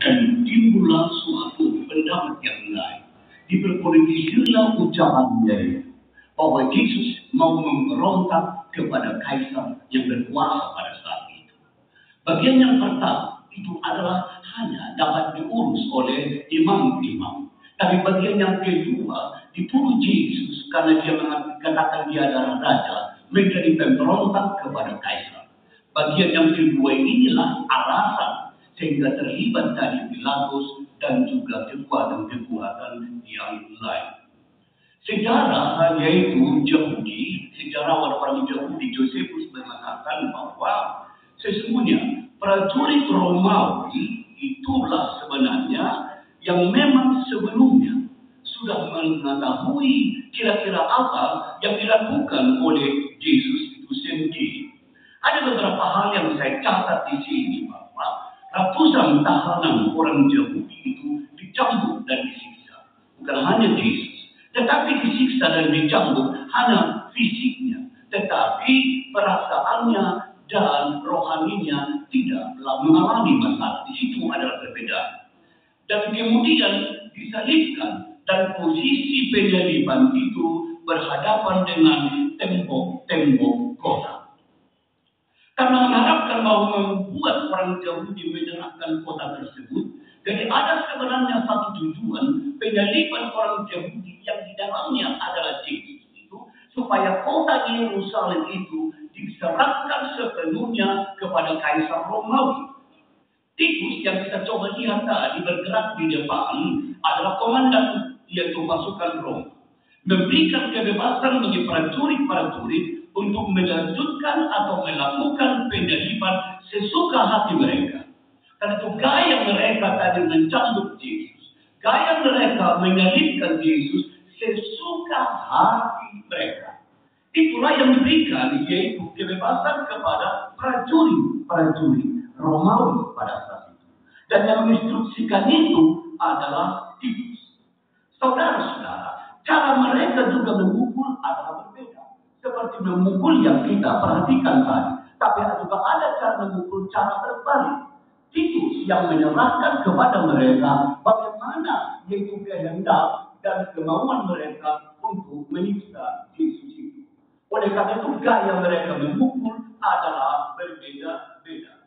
Dan timbullah suatu pendapat yang lain. Diperpolitisilah ucapannya bahwa Yesus mau memberontak kepada kaisar yang berkuasa pada saat itu. Bagian yang pertama itu adalah hanya dapat diurus oleh imam-imam. Tapi bagian yang kedua dituduh Yesus karena dia mengatakan dia adalah raja menjadi pemberontak kepada kaisar. Bagian yang kedua inilah alasan sehingga terlibat tadi Pilatus dan juga kekuatan-kekuatan yang lain. Sejarah yaitu Yahudi, sejarawan orang Yahudi Josephus mengatakan bahwa sesungguhnya prajurit Romawi itulah sebenarnya yang memang sebelumnya sudah mengetahui kira-kira apa yang dilakukan oleh Yesus itu sendiri. Ada beberapa hal yang saya catat di sini bahwa ratusan tahanan orang Yahudi itu dicambuk dan disiksa. Bukan hanya Yesus, tetapi disiksa dan dicambuk hanya fisiknya, tetapi perasaannya dan rohaninya tidak mengalami masalah. Di situ adalah perbedaan. Dan kemudian disalibkan dan posisi penyaliban itu berhadapan dengan tembok-tembok kota. Karena mengharapkan bahwa membuat orang Yahudi menyerahkan kota tersebut, jadi ada sebenarnya satu tujuan penyaliban orang Yahudi yang di dalamnya adalah Yesus itu, supaya kota Yerusalem itu diserahkan sepenuhnya kepada Kaisar Romawi. Titus yang kita coba lihat tadi bergerak di depan adalah komandan, yaitu pasukan Roma, memberikan kebebasan bagi prajurit-prajurit untuk melanjutkan atau melakukan penyaliban sesuka hati mereka. Karena itu gaya mereka tadi mencambuk Yesus, gaya mereka menyalibkan Yesus sesuka hati mereka. Itulah yang diberikan, yaitu kebebasan kepada prajurit Romawi pada saat itu. Dan yang menginstruksikan itu adalah Titus. Saudara-saudara, cara mereka juga memukul adalah berbeda. Seperti memukul yang kita perhatikan tadi. Tapi juga ada cara memukul cara berbalik. Titus yang menyerahkan kepada mereka bagaimana yaitu kehendak dan kemauan mereka untuk menyiksa Yesus itu. Oleh karena itu gaya mereka memukul adalah berbeda-beda.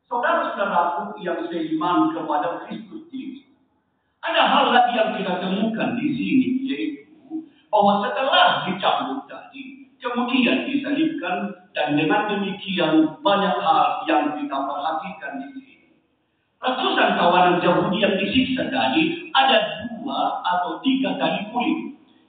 Saudara-saudaraku yang seiman kepada Kristus Yesus, ada hal lagi yang kita temukan di sini, yaitu bahwa setelah dicambuk tadi, kemudian disalibkan, dan dengan demikian banyak hal yang kita perhatikan di sini. Ratusan kawanan Yahudi yang disiksa tadi ada 2 atau 3 kali kulit.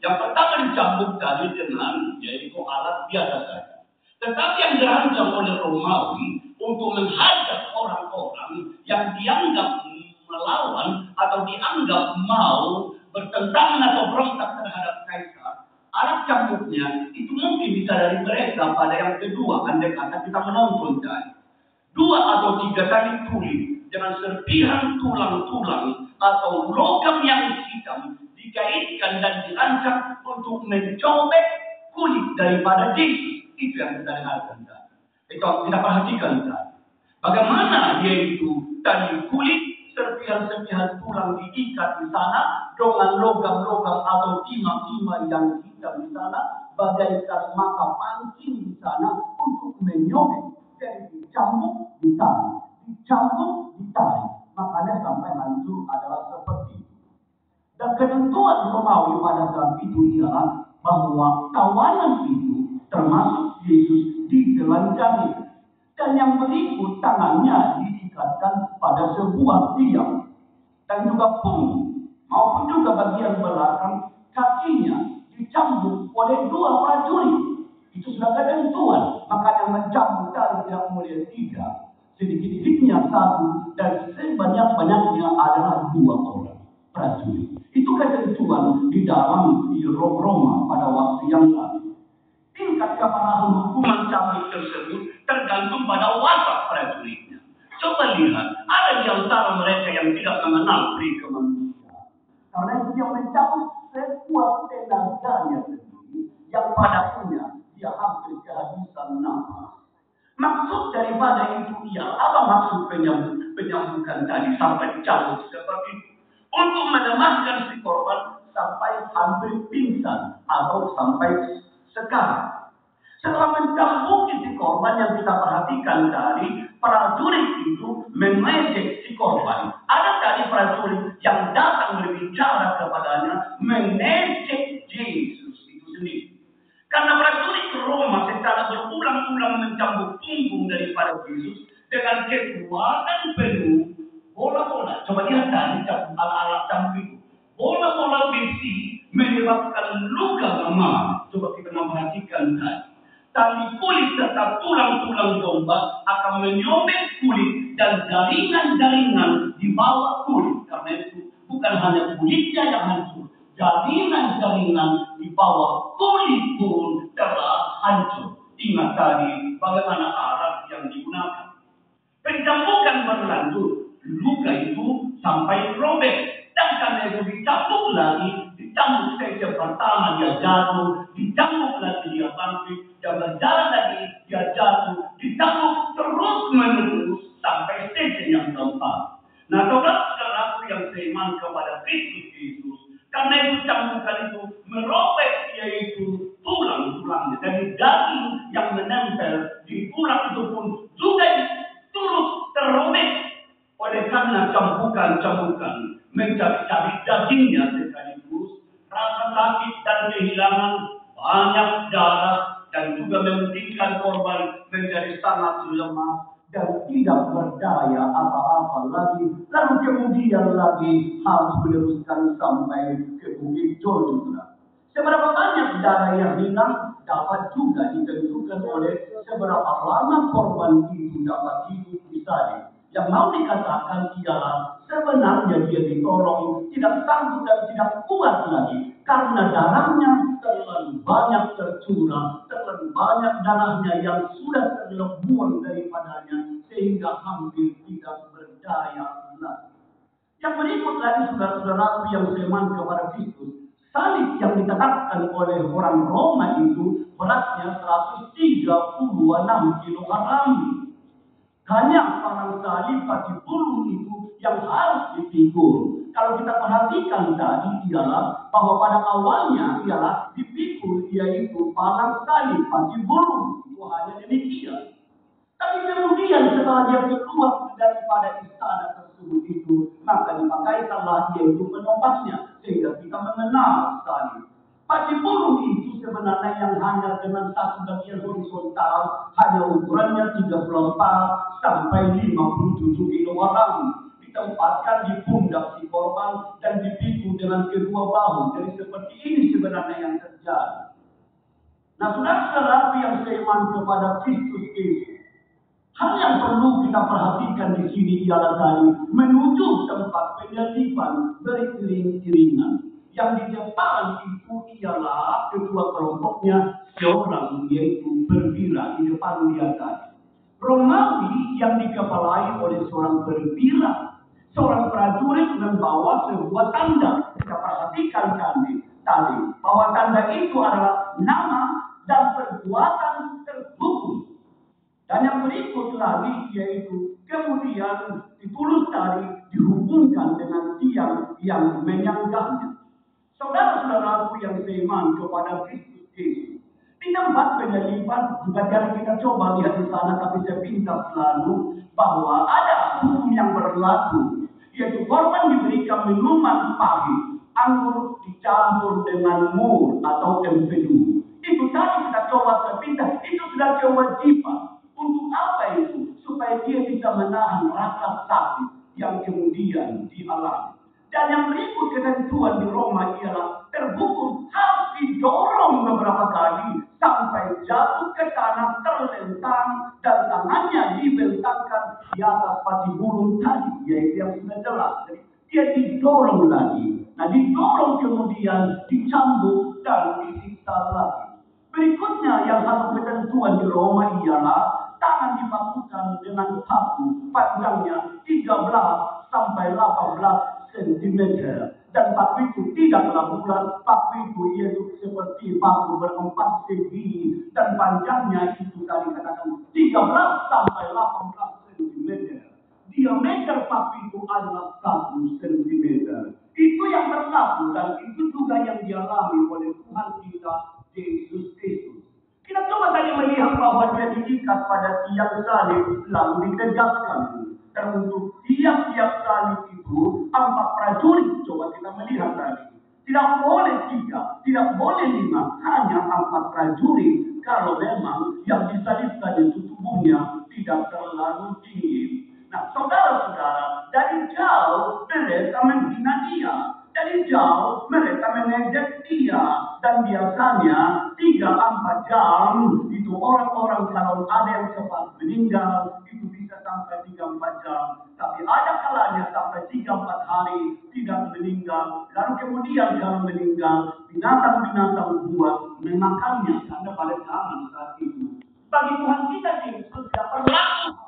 Yang pertama dicambuk tadi dengan yaitu alat biasa saja. Tetapi yang dirancang oleh Romawi untuk menghadap orang-orang yang dianggap melawan atau dianggap mau bertentangan atau berontak terhadap kaisar, alat cambuknya itu mungkin bisa dari mereka pada yang kedua, andai kata kita menonton tadi. 2 atau 3 kali kulit dengan serpihan tulang-tulang atau logam yang hitam dikaitkan dan dirancang untuk mencobek kulit daripada Yesus. Itu yang kita dengarkan tadi. Itu kita perhatikan tadi. Bagaimana yaitu tadi kulit, serpihan-serpihan tulang diikat di sana dengan logam-logam atau timah-timah yang hitam di sana, bagaikan maka pancing di sana untuk menyobek. Jadi dicambuk, ditarik, dicambuk, ditarik. Makanya sampai hancur adalah seperti itu. Dan ketentuan Romawi pada saat itu ialah bahwa kawanan itu termasuk Yesus ditelanjangi. Dan yang berikut tangannya diikatkan pada sebuah tiang. Dan juga punggung maupun juga bagian belakang kakinya dicambuk oleh 2 prajurit. Itu sudah ketentuan. Maka yang mencambuk tadi tidak boleh 3. Sedikit-sedikitnya 1 dan sebanyak-banyaknya adalah 2 orang prajurit. Itu ketentuan di dalam Roma pada waktu yang lalu. Tingkat keparahan hukuman cambuk tersebut tergantung pada watak prajuritnya. Coba lihat, ada di antara mereka yang tidak mengenal peri kemanusiaan. Karena itu dia mencabut sekuat tenaganya sendiri, yang padanya dia hampir kehabisan nafas. Maksud daripada itu ialah apa maksud penyambutan tadi sampai dicabut seperti itu. Untuk melemahkan si korban sampai hampir pingsan atau sampai sekarang. Setelah mencambuki si korban yang kita perhatikan tadi, prajurit itu mengejek si korban. Ada tadi prajurit yang datang berbicara kepadanya, mengejek Yesus itu sendiri. Karena prajurit Roma secara berulang-ulang mencambuk punggung daripada Yesus dengan kekuatan penuh bola-bola. Coba lihat tadi alat-alat cambuk itu. Bola-bola besi menyebabkan luka memar. Coba kita memperhatikan tadi. Tali kulit serta tulang-tulang domba akan menyobek kulit dan jaringan-jaringan di bawah kulit. Karena itu bukan hanya kulitnya yang hancur, jaringan-jaringan di bawah kulit pun telah hancur. Ingat tadi bagaimana alat yang digunakan. Pencambukan berlanjut, luka itu sampai robek. Dan karena itu dicambuk lagi, dicambuk sesi pertama dia jatuh, dicambuk lagi dia bangkit, dia berjalan lagi dia jatuh, dicambuk terus menerus sampai sesi yang keempat. Nah, saudara-saudaraku yang seiman kepada Kristus Yesus, karena itu cambukan itu merobek yaitu tulang-tulangnya. Jadi daging yang menempel di tulang itu pun juga turut terobek oleh karena cambukan-cambukan mencari-cari dagingnya sekaligus rasa sakit dan kehilangan banyak darah dan juga mementingkan korban menjadi sangat lemah dan tidak berdaya apa-apa lagi. Lalu kemudian lagi harus meneruskan sampai ke Bukit Golgota. Seberapa banyak darah yang hilang dapat juga ditentukan oleh seberapa lama korban itu dapat hidup di sana. Yang mau dikatakan ialah sebenarnya dia ditolong, tidak sanggup dan tidak kuat lagi. Karena darahnya terlalu banyak tercurah, terlalu banyak darahnya yang sudah terlebuang daripadanya, sehingga hampir tidak berdaya lagi. Yang berikut lagi saudara-saudaraku yang seiman kepada Kristus, salib yang ditetapkan oleh orang Roma itu beratnya 136 kilogram. Hanya parang salib pati bulu itu yang harus dipikul. Kalau kita perhatikan tadi ialah bahwa pada awalnya ialah dipikul yaitu parang salib pati bulu. Itu hanya demikian. Tapi kemudian setelah dia keluar daripada istana tersebut itu, maka dipakaikanlah yaitu penopangnya sehingga kita mengenal salib. Pati bulu itu sebenarnya yang hanya dengan satu bagian horizontal, hanya ukurannya 34 sampai 57 kilogram. Ditempatkan di pundak si korban dan dipikul dengan kedua bahu. Jadi seperti ini sebenarnya yang terjadi. Nah, saudara-saudara yang seiman kepada Kristus Yesus, hal yang perlu kita perhatikan di sini ialah tadi menuju tempat penyaliban beriring-iringan. Yang di depan itu ialah kedua kelompoknya seorang yaitu perwira di depan dia tadi. Romawi yang dikepalai oleh seorang perwira, seorang prajurit membawa sebuah tanda. Kita perhatikan tadi bahwa tanda itu adalah nama dan perbuatan terhukum. Dan yang berikut lagi yaitu kemudian ditulis tadi dihubungkan dengan tiang yang menyanggahnya. Saudara-saudaraku yang seiman kepada Kristus Yesus, di tempat penyaliban juga jangan kita coba lihat di sana, tapi saya pinta selalu bahwa ada hukum yang berlaku, yaitu korban diberikan minuman pahit, anggur dicampur dengan mur atau empedu. Itu tadi kita coba sepintas, itu sudah kewajiban. Untuk apa itu? Supaya dia bisa menahan rasa sakit yang kemudian dialami. Dan yang berikut ketentuan di Roma ialah terhukum harus didorong beberapa kali sampai jatuh ke tanah terlentang dan tangannya dibentangkan di atas pati burung tadi, yaitu yang sudah jelas. Jadi dia didorong lagi. Nah, didorong kemudian dicambuk dan disiksa lagi. Berikutnya yang satu ketentuan di Roma ialah tangan dipakukan dengan paku panjangnya 13 sampai 18 cm. Dan paku itu tidaklah bulat, paku itu yaitu seperti paku berempat segi dan panjangnya itu tadi katakan 13 sampai 18 cm. diameter paku itu adalah 1 sentimeter. Itu yang berlaku dan itu juga yang dialami oleh Tuhan kita Yesus Kristus. Kita coba tadi melihat bahwa dia diikat pada tiang salib lalu ditegakkan. Dan untuk tiap-tiap salib itu 4 prajurit. Coba kita melihat tadi. Tidak boleh 3, tidak boleh 5, hanya 4 prajurit. Kalau memang yang disalibkan itu tubuhnya tidak terlalu tinggi. Nah, saudara-saudara, dari jauh mereka menghina dia. Dari jauh mereka mengejek dia. Dan biasanya 3-4 jam itu orang-orang kalau ada yang cepat meninggal itu bisa sampai 3-4 jam. Tapi ada kalanya sampai 3-4 hari tidak meninggal. Lalu kemudian kalau meninggal binatang-binatang buas memakannya karena pada zaman saat itu. Bagi Tuhan kita Yesus tidak berlaku.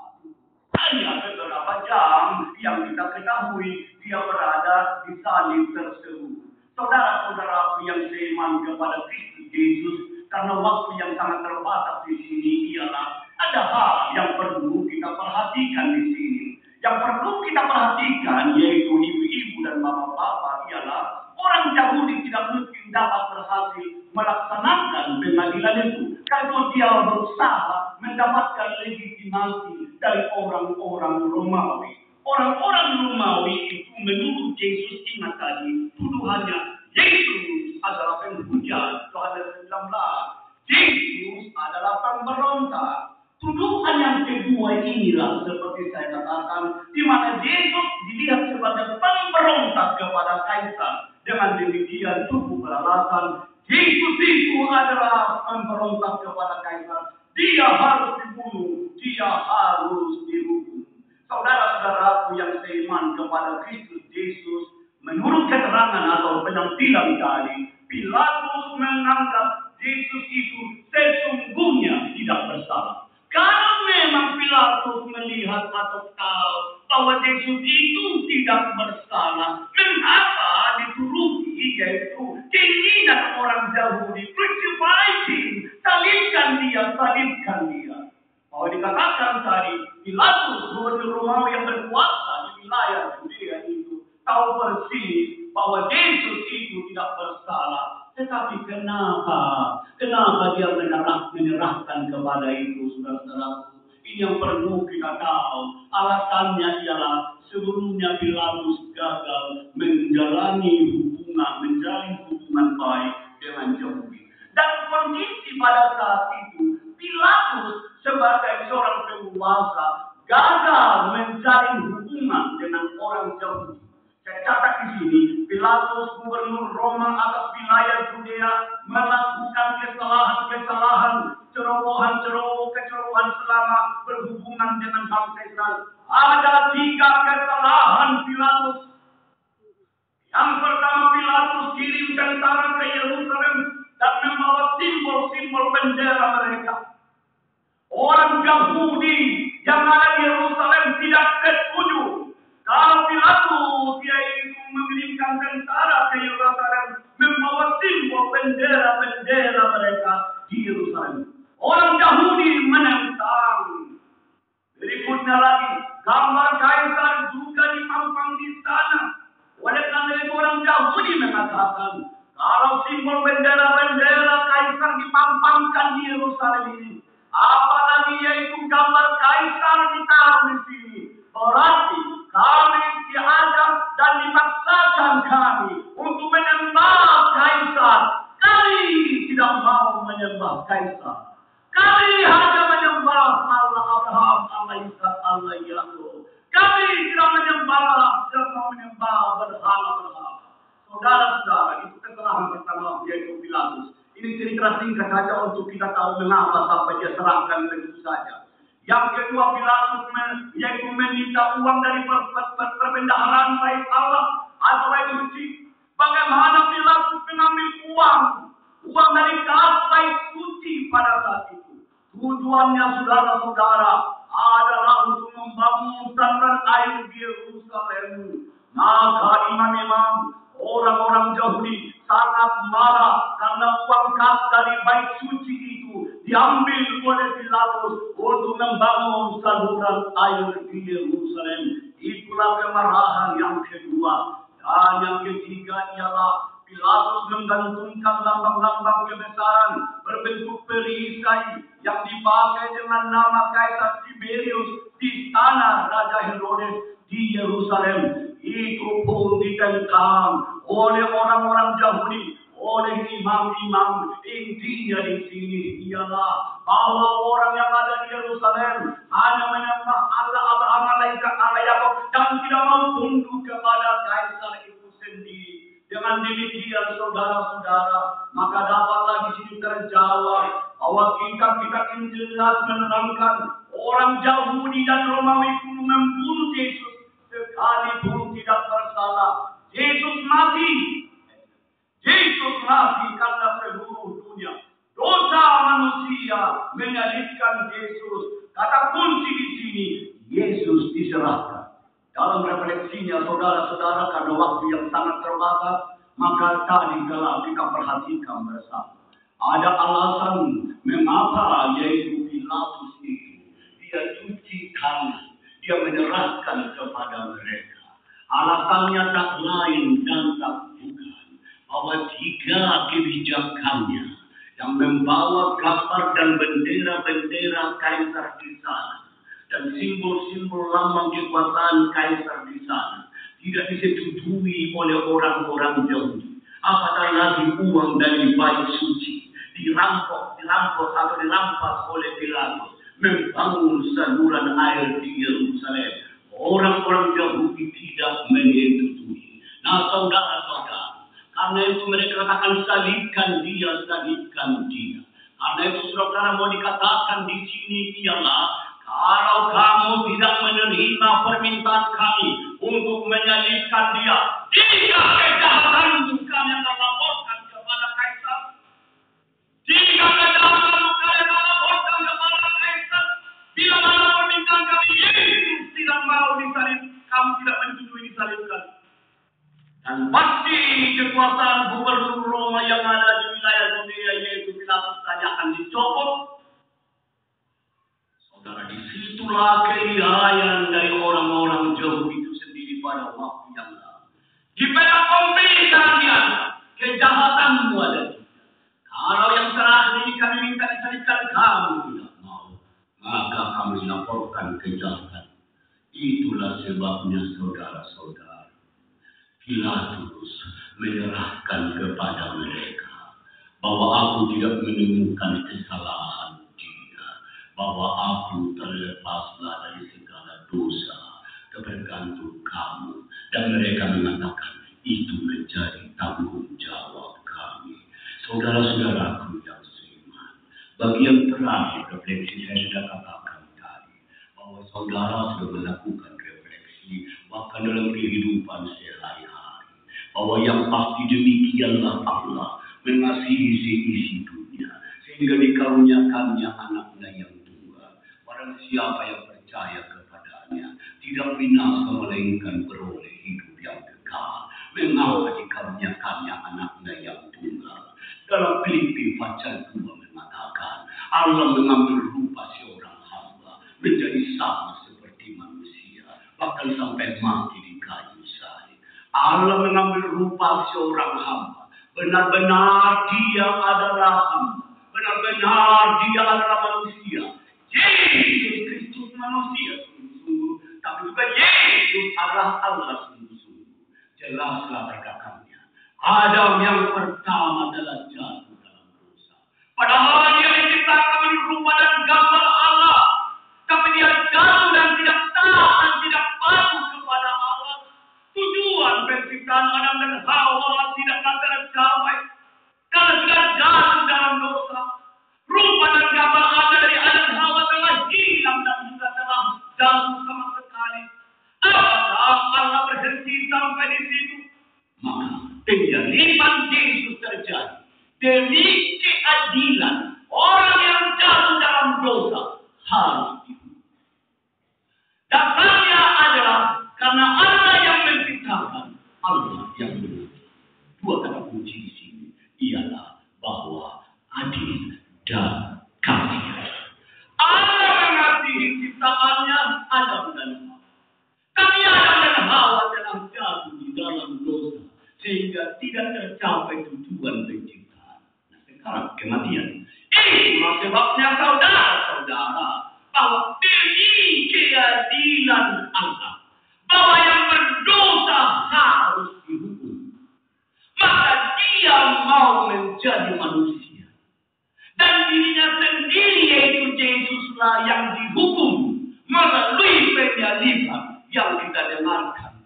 Hanya beberapa jam yang kita ketahui dia berada di salib tersebut. Saudara-saudara yang seiman kepada Kristus Yesus, karena waktu yang sangat terbatas di sini ialah ada hal yang perlu kita perhatikan di sini. Yang perlu kita perhatikan yaitu ibu-ibu dan bapak-bapak ialah orang Yahudi tidak mungkin dapat berhasil melaksanakan pengadilan itu kalau dia berusaha mendapatkan legitimasi dari orang-orang Romawi. Orang-orang Romawi itu menurut Yesus, ingat tadi tuduhannya Yesus adalah penghujat. Yohanes 19. Yesus adalah pemberontak. Tuduhan yang kedua inilah seperti saya katakan, di mana Yesus dilihat sebagai pemberontak kepada kaisar. Dengan demikian cukup beralasan Yesus itu adalah pemberontak kepada kaisar. Dia harus dibunuh, dia harus dihukum. Saudara-saudaraku yang seiman kepada Kristus Yesus, menurut keterangan atau penampilan tadi, Pilatus menganggap Yesus itu sesungguhnya tidak bersalah. Kalau memang Pilatus melihat atau tahu bahwa Yesus itu tidak bersalah, mengapa dituruti yaitu keinginan orang Yahudi, crucify him, salibkan dia. Bahwa dikatakan tadi, Pilatus gubernur Romawi yang berkuasa di wilayah Yudea itu tahu persis bahwa Yesus itu tidak bersalah. Tetapi kenapa dia menyerahkan kepada itu, saudara-saudaraku? Ini yang perlu kita tahu. Alasannya ialah sebelumnya Pilatus gagal menjalin hubungan baik dengan Yahudi. Dan kondisi pada saat itu, Pilatus sebagai seorang penguasa gagal menjalin hubungan dengan orang Yahudi. Saya catat di sini, Pilatus gubernur Roma atas wilayah Yudea melakukan kesalahan, kecerobohan selama berhubungan dengan bangsa Israel. Ada 3 kesalahan Pilatus. Yang pertama, Pilatus kirim tentara ke Yerusalem dan membawa simbol-simbol bendera mereka. Orang Yahudi yang ada di Yerusalem tidak setuju kalau Pilatus yaitu mengirimkan tentara ke Yerusalem membawa simbol bendera mereka di Yerusalem. Orang Yahudi menentang. Berikutnya lagi, gambar kaisar juga dipampang di sana. Oleh karena itu orang Yahudi mengatakan, kalau simbol bendera kaisar dipampangkan di Yerusalem ini, apalagi yaitu gambar kaisar ditaruh di sini, berarti kami diajak dan dipaksakan kami untuk menyembah kaisar. Kami tidak mau menyembah kaisar. Kami hanya menyembah Allah Abraham, Allah Ishak, Allah Yakub. Kami tidak mau menyembah berhala-berhala. Saudara-saudara, itu kesalahan pertama yaitu Pilatus. Ini cerita singkat saja untuk kita tahu mengapa sampai dia serahkan begitu saja. Yang kedua, Pilatus yaitu meminta uang dari perbendaharaan baik Allah atau baik suci. Bagaimana Pilatus mengambil uang dari kas baik suci pada saat itu? Tujuannya, saudara-saudara, adalah untuk membangun saluran air di Yerusalem. Maka imam-imam, orang-orang Yahudi sangat marah karena uang kas dari bait suci itu diambil oleh Pilatus untuk membangun saluran air di Yerusalem. Itulah kemarahan yang kedua. Dan yang ketiga ialah Pilatus menggantungkan lambang-lambang kebesaran berbentuk perisai yang dipakai dengan nama Kaisar Tiberius di tanah Raja Herodes di Yerusalem. Itu pun ditentang oleh orang-orang Yahudi, oleh imam-imam. Intinya di sini ialah bahwa orang yang ada di Yerusalem hanya menyembah Allah Abraham, Isaac, Allah Yakub, dan tidak mau tunduk kepada Kaisar itu sendiri. Dengan demikian, saudara-saudara, maka dapatlah di sini terjawab bahwa kitab-kitab Injil jelas menerangkan orang Yahudi dan Romawi kuno membunuh Yesus sekalipun tidak bersalah. Yesus mati. Yesus mati karena seluruh dunia. Dosa manusia menyalibkan Yesus. Kata kunci di sini, Yesus diserahkan. Dalam refleksinya saudara-saudara, karena waktu yang sangat terbatas, maka tadi kalau kita perhatikan bersama, ada alasan mengapa yaitu Pilatus itu dia cuci tangan, dia menyerahkan kepada mereka. Alasannya tak lain dan tak bukan bahwa tiga kebijakannya yang membawa gambar dan bendera-bendera Kaisar di sana dan simbol-simbol lambang kekuasaan Kaisar di sana tidak disetujui oleh orang-orang Yahudi. Apatah lagi uang dari bait suci dirampok atau dirampas oleh Pilatus membangun saluran air di Yerusalem. Orang-orang Yahudi tidak menyetujui. Nah, saudara-saudara, karena itu mereka katakan salibkan dia. Karena itu saudara mau dikatakan di sini ialah kalau kamu tidak menerima permintaan kami untuk menyalibkan dia, jika kejahatan kami akan laporkan kepada Kaisar. Jika kejahatan kalian laporkan kepada Kaisar, bila mana permintaan kami Yesus tidak mau disalib, kamu tidak menyetujui disalibkan. Dan pasti kekuasaan gubernur Roma yang ada di wilayah dunia yaitu Pilatus saja akan dicopot. Saudara, disitulah kelihayan dari orang-orang Yahudi itu sendiri pada waktu yang lalu. Di peta pemilihan dia, kejahatanmu ada juga. Kalau yang terakhir ini kami minta disalibkan, kamu tidak mau, maka kami laporkan kejahatan. Itulah sebabnya saudara-saudara, Pilatus menyerahkan kepada mereka bahwa aku tidak menemukan kesalahan dia, bahwa aku terlepaslah dari segala dosa tergantung kamu, dan mereka mengatakan itu menjadi tanggung jawab kami. Saudara-saudaraku yang seiman, bagian terakhir refleksi saya sudah katakan tadi bahwa saudara sudah melakukan refleksi bahkan dalam kehidupan sehari-hari bahwa yang pasti demikianlah Allah mengasihi seisi dunia sehingga dikaruniakannya anaknya yang tunggal. Barang siapa yang percaya kepadanya tidak binasa melainkan beroleh hidup yang kekal. Mengapa dikaruniakannya anaknya yang tunggal? Dalam Filipi pasal 2 mengatakan Allah mengambil rupa seorang hamba menjadi sama seperti manusia, bahkan sampai mati di kayu salib. Allah mengambil rupa seorang hamba. Benar-benar dia adalah hamba. Benar-benar dia adalah manusia. Yesus Kristus manusia sungguh-sungguh. Tapi juga Yesus adalah Allah sungguh-sungguh. Jelaslah perkataannya. Adam yang pertama adalah jatuh dalam dosa. Padahal dia diciptakan menurut rupa dan gambar Allah. Tapi dia jatuh dan tidak taat dan tidak patuh kepada Allah. Tujuan penciptaan Adam dan Hawa tidak akan tercapai karena sudah jatuh dalam dosa. Rupa dan gambar Allah dari Adam dan Hawa telah hilang dan juga telah jatuh sama sekali. Apakah Allah berhenti sampai di situ? Maka penjaliban Yesus terjadi demi keadilan orang yang jatuh dalam dosa harus dihukum. Dasarnya adalah karena Allah yang menciptakan, Allah yang mengatur. Dua kata kunci di sini ialah bahwa adil dan kasih. sehingga tidak tercapai tujuan penciptaan. Nah, sekarang kematian. Itulah sebabnya saudara-saudara, bahwa demi keadilan Allah, bahwa yang berdosa harus dihukum. Maka dia mau menjadi manusia. Dan dirinya sendiri, yaitu Yesuslah yang dihukum melalui penyaliban yang kita dengarkan.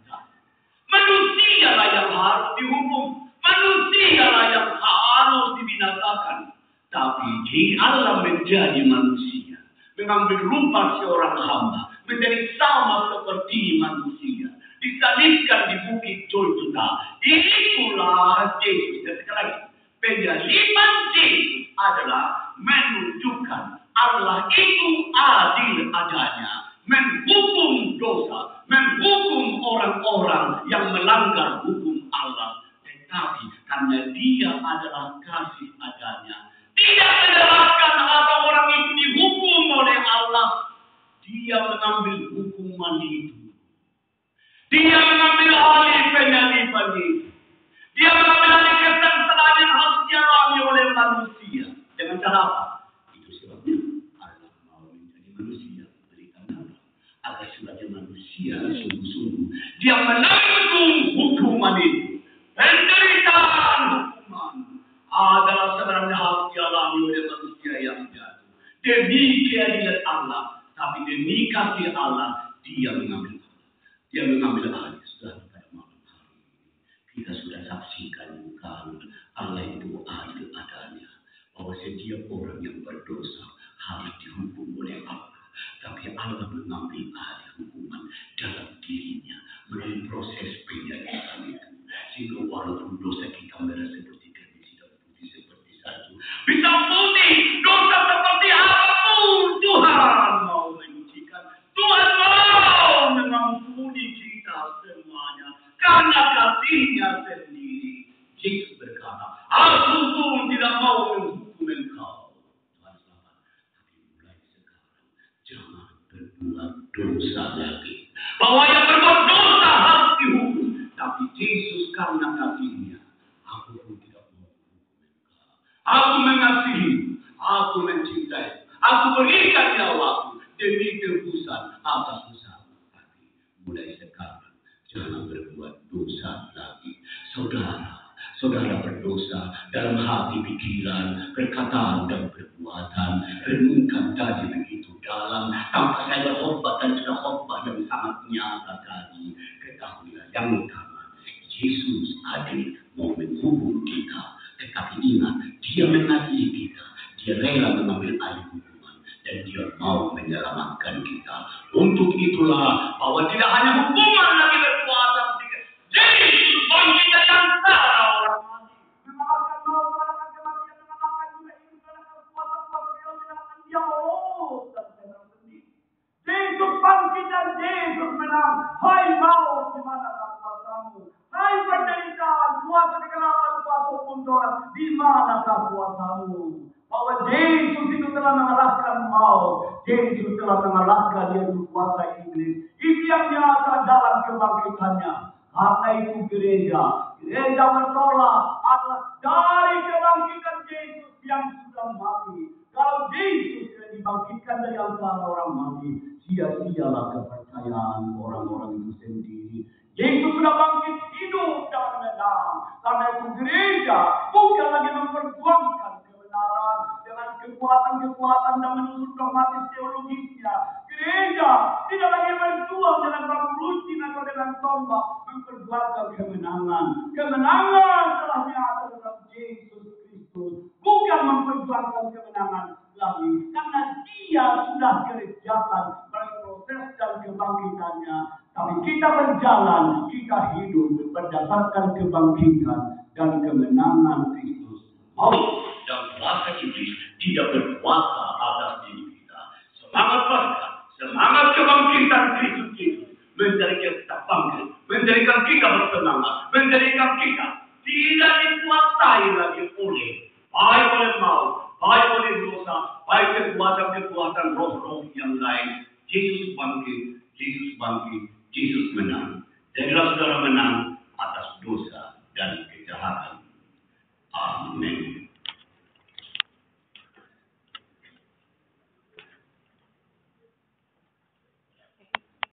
Manusialah yang harus dihukum. Manusialah yang harus dibinasakan. Tapi Allah menjadi manusia, mengambil rupa seorang hamba, menjadi sama seperti manusia, disalibkan di bukit Golgota. Itulah Yesus. Dan sekali lagi, penyaliban Yesus adalah menunjukkan Allah itu adil adanya, menghukum dosa, menghukum orang-orang yang melanggar hukum Allah. Tetapi karena dia adalah kasih adanya, tidak menyalahkan atau orang itu dihukum oleh Allah. Dia mengambil hukuman itu. Dia mengambil alih penyaliban itu. Dia mengambil alih kesengsaraan yang harus dialami oleh manusia. Dengan cara apa? Itu sebabnya Allah mau menjadi manusia. Berikan apa? Agar sebagai manusia sungguh-sungguh dia menanggung hukuman itu. Penderitaan hukuman adalah sebenarnya harus dialami oleh manusia yang jatuh. Demi keadilan Allah, tapi demi kasih Allah, dia mengambil alih. Sudah pada malam hari kita sudah saksikan bukan Allah itu adil adanya, bahwa setiap orang yang berdosa harus dihukum oleh Allah. Tapi Allah mengambil alih hukuman dalam dirinya melalui proses penyaliban itu. Sehingga walaupun dosa kita merasa seperti kami tidak putih seperti salju, bisa putih dosa seperti apapun, Tuhan mau menyucikan. Tuhan mau mengampuni kita semuanya karena kasih-Nya sendiri. Yesus berkata, aku pun tidak mau menghukum engkau. Tuhan selamat. Tapi mulai sekarang jangan berbuat dosa lagi. Bahwa yang berbuat dosa harus dihukum. Tapi Yesus karena kasih-Nya, aku pun tidak mau menghukum engkau. Aku mengasihi, aku mencintai, aku berikan nyawaku demi tebusan atas dosamu. Tapi mulai sekarang jangan berbuat dosa lagi. Saudara berdosa dalam hati, pikiran, perkataan dan perbuatan. Renungkan tadi begitu dalam. Tanpa saya berkhotbah dan sudah khotbah yang sangat nyata tadi. Ketahuilah yang utama, Yesus adil mau menghukum kita. Tetapi ingat, dia mengasihi kita. Dia rela mengambil alih hukuman. Dan dia mau menyelamatkan kita. Untuk itulah bahwa tidak hanya hukuman lagi berkuasa. Yesus bangkit dari antara orang mati. Mengalahkan maut, mengalahkan kematian, mengalahkan juga itu, mengalahkan kuasa-kuasa Dewa, mengalahkan dia maut dan setan sendiri. Yesus bangkit dan Yesus menang. Hai maut, di manakah kuasamu? Hai penderitaan, kuasa kegelapan, kuasa kemunduran, di manakah kuasamu? Bahwa Yesus itu telah mengalahkan maut. Yesus telah mengalahkan yaitu kuasa iblis. Itu yang nyata dalam kebangkitannya. Karena itu gereja bertolak adalah dari kebangkitan Yesus yang sudah mati. Kalau Yesus sudah dibangkitkan dari antara orang mati, sia-sialah kepercayaan orang-orang itu sendiri. Yesus sudah bangkit hidup dan menang. Karena itu gereja bukan lagi memperjuangkan kebenaran dengan kekuatan-kekuatan dan menurut dogmatis teologisnya. Gereja tidak lagi berjuang dengan bambu runcing atau dengan tombak, memperjuangkan kemenangan. Kemenangan telah nyata dalam Yesus Kristus. Bukan memperjuangkan kemenangan lagi, karena dia sudah kerjakan melalui proses dan kebangkitannya. Tapi kita berjalan, kita hidup berdasarkan kebangkitan dan kemenangan Kristus. Maut dan kuasa iblis tidak berkuasa atas diri kita. Semangat Paskah, semangat kebangkitan Kristus itu menjadikan kita bangkit, menjadikan kita bersemangat, menjadikan kita tidak dikuasai lagi oleh baik oleh maut, baik oleh dosa, baik kekuatan-kekuatan roh-roh yang lain. Yesus bangkit, Yesus menang. Jadilah saudara menang